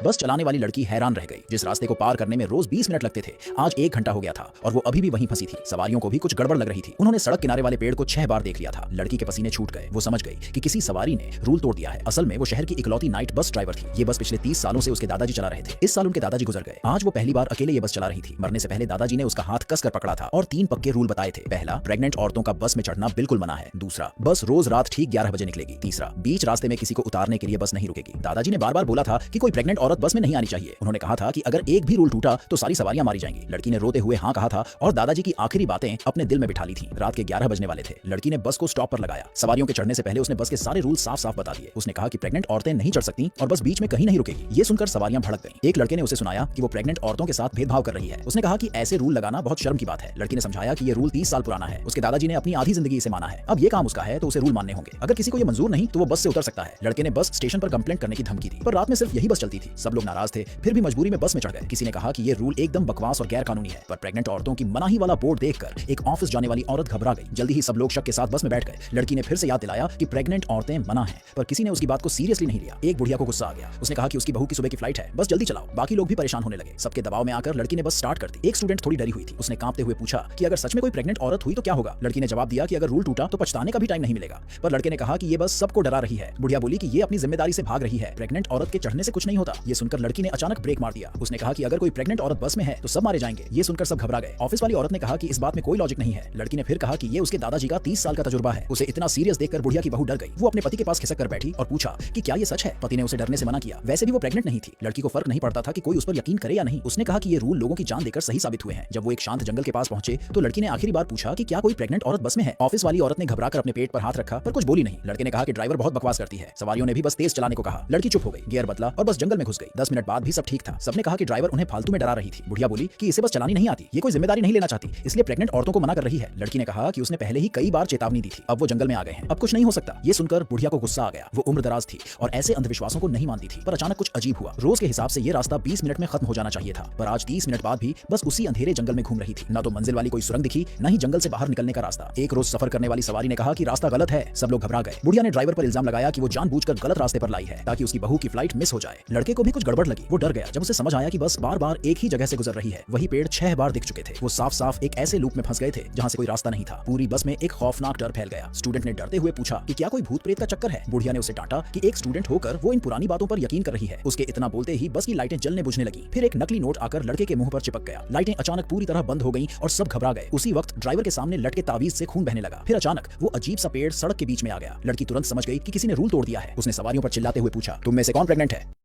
बस चलाने वाली लड़की हैरान रह गई। जिस रास्ते को पार करने में रोज 20 मिनट लगते थे, आज 1 घंटा हो गया था और वो अभी भी वहीं फंसी थी। सवारियों को भी कुछ गड़बड़ लग रही थी। उन्होंने सड़क किनारे वाले पेड़ को 6 बार देख लिया था। लड़की के पसीने छूट गए। वो समझ गई कि किसी सवारी ने रूल तोड़ दिया है। असल में वो शहर की इकलौती नाइट बस ड्राइवर थी। ये बस पिछले 30 सालों से उसके दादाजी चला रहे थे। इस साल उनके दादाजी गुजर गए। आज वो पहली बार अकेले ये बस चला रही थी। मरने से पहले दादाजी ने उसका हाथ कसकर पकड़ा था और 3 पक्के रूल बताए थे। पहला, प्रेग्नेंट औरतों का बस में चढ़ना बिल्कुल मना है। दूसरा, बस रोज रात ठीक 11 बजे निकलेगी। तीसरा, बीच रास्ते में किसी को उतारने के लिए बस नहीं रुकेगी। दादाजी ने बार बार बोला था कि कोई प्रेग्नेंट औरत बस में नहीं आनी चाहिए। उन्होंने कहा था कि अगर एक भी रूल टूटा तो सारी सवारियां मारी जाएंगी। लड़की ने रोते हुए हाँ कहा था और दादाजी की आखिरी बातें अपने दिल में बिठा ली थी। रात के 11 बजने वाले थे। लड़की ने बस को स्टॉप पर लगाया। सवारियों के चढ़ने से पहले उसने बस के सारे रूल साफ साफ बता दिए। उसने कहा कि प्रेग्नेंट औरतें नहीं चढ़ सकती और बस बीच में कहीं नहीं रुकेगी। ये सुनकर सवारियां भड़क गईं। एक लड़के ने उसे सुनाया कि वो प्रेग्नेंट औरतों के साथ भेदभाव कर रही है। उसने कहा कि ऐसे रूल लगाना बहुत शर्म की बात है। लड़की ने समझाया कि ये रूल 30 साल पुराना है। उसके दादाजी ने अपनी आधी जिंदगी इसे माना है। अब ये काम उसका है तो उसे रूल मानने होंगे। अगर किसी को ये मंजूर नहीं तो वो बस से उतर सकता है। लड़के ने बस स्टेशन पर कंप्लेंट करने की धमकी दी, पर रात में सिर्फ यही बस चलती थी। सब लोग नाराज थे, फिर भी मजबूरी में बस में चढ़ गए। किसी ने कहा कि ये रूल एकदम बकवास और गैर कानूनी है, पर प्रेग्नेंट औरतों की मनाही वाला बोर्ड देखकर एक ऑफिस जाने वाली औरत घबरा गई। जल्दी ही सब लोग शक के साथ बस में बैठ गए। लड़की ने फिर से याद दिलाया कि प्रेग्नेंट औरतें मना है, पर किसी ने उसकी बात को सीरियसली नहीं लिया। एक बुढ़िया को गुस्सा आ गया। उसने कहा कि उसकी बहू की सुबह की फ्लाइट है, बस जल्दी चलाओ। बाकी लोग भी परेशान होने लगे। सबके दबाव में आकर लड़की ने बस स्टार्ट कर दी। एक स्टूडेंट थोड़ी डरी हुई थी। उसने कांपते हुए पूछा कि अगर सच में कोई प्रेग्नेंट औरत हुई तो क्या होगा। लड़की ने जवाब दिया कि अगर रूल टूटा तो पछताने का भी टाइम नहीं मिलेगा। पर लड़के ने कहा कि ये बस सबको डरा रही है। बुढ़िया बोली कि ये अपनी जिम्मेदारी से भाग रही है। प्रेग्नेंट औरत के चढ़ने से कुछ नहीं होता। ये सुनकर लड़की ने अचानक ब्रेक मार दिया। उसने कहा कि अगर कोई प्रेग्नेंट औरत बस में है तो सब मारे जाएंगे। ये सुनकर सब घबरा गए। ऑफिस वाली औरत ने कहा कि इस बात में कोई लॉजिक नहीं है। लड़की ने फिर कहा कि ये उसके दादाजी का 30 साल का तजुर्बा है। उसे इतना सीरियस देखकर बुढ़िया की बहू डर गई। वो अपने पति के पास खिसक कर बैठी और पूछा कि क्या ये सच है। पति ने उसे डरने से मना किया। वैसे भी वो प्रेग्नेंट नहीं थी। लड़की को फर्क नहीं पड़ता था कि कोई उस पर यकीन करे या नहीं। उसने कहा कि ये रूल लोगों की जान देकर सही साबित हुए हैं। जब वो एक शांत जंगल के पास पहुंचे तो लड़की ने आखिरी बार पूछा कि क्या कोई प्रेग्नेंट औरत बस में है। ऑफिस वाली औरत ने घबराकर अपने पेट पर हाथ रखा, पर कुछ बोली नहीं। लड़के ने कहा कि ड्राइवर बहुत बकवास करती है। सवारियों ने भी बस तेज चलाने को कहा। लड़की चुप हो गई, गियर बदला और बस जंगल में घुस गई। 10 मिनट बाद भी सब ठीक था। सबने कहा कि ड्राइवर उन्हें फालतू में डरा रही थी। बुढ़िया बोली कि इसे बस चलानी नहीं आती, ये कोई जिम्मेदारी नहीं लेना चाहती, इसलिए प्रेग्नेंट औरतों को मना कर रही है। लड़की ने कहा कि उसने पहले ही कई बार चेतावनी दी थी। अब वो जंगल में आ गए हैं, अब कुछ नहीं हो सकता। ये सुनकर बुढ़िया को गुस्सा आ गया। वो उम्रदराज थी और ऐसे अंधविश्वासों को नहीं मानती थी। पर अचानक कुछ अजीब हुआ। रोज के हिसाब से ये रास्ता 20 मिनट में खत्म हो जाना चाहिए था, पर आज 30 मिनट बाद भी बस उसी अंधेरे जंगल में घूम रही थी। न तो मंजिल वाली कोई सुरंग दिखी, न ही जंगल से बाहर निकलने का रास्ता। एक रोज सफर करने वाली सवारी ने कहा कि रास्ता गलत है। सब लोग घबरा गए। बुढ़िया ने ड्राइवर पर इल्जाम लगाया कि वो जानबूझकर गलत रास्ते पर लाई है ताकि उसकी बहू की फ्लाइट मिस हो जाए। लड़के को भी कुछ गड़बड़ लगी। वो डर गया जब उसे समझ आया कि बस बार बार एक ही जगह से गुजर रही है। वही पेड़ 6 बार दिख चुके थे। वो साफ साफ एक ऐसे लूप में फंस गए थे जहां से कोई रास्ता नहीं था। पूरी बस में एक खौफनाक डर फैल गया। स्टूडेंट ने डरते हुए पूछा कि क्या कोई भूत प्रेत का चक्कर है। बुढ़िया ने उसे डांटा कि एक स्टूडेंट होकर वो इन पुरानी बातों पर यकीन कर रही है। उसके इतना बोलते ही बस की लाइटें जलने बुझने लगी। फिर एक नकली नोट आकर लड़के के मुंह पर चिपक गया। लाइटें अचानक पूरी तरह बंद हो गईं और सब घबरा गए। उसी वक्त ड्राइवर के सामने लटके तावीज से खून बहने लगा। फिर अचानक वो अजीब सा पेड़ सड़क के बीच में आ गया। लड़की तुरंत समझ गई कि किसी ने रूल तोड़ दिया है। उसने सवारियों पर चिल्लाते हुए पूछा, तुम में से कौन प्रेग्नेंट है।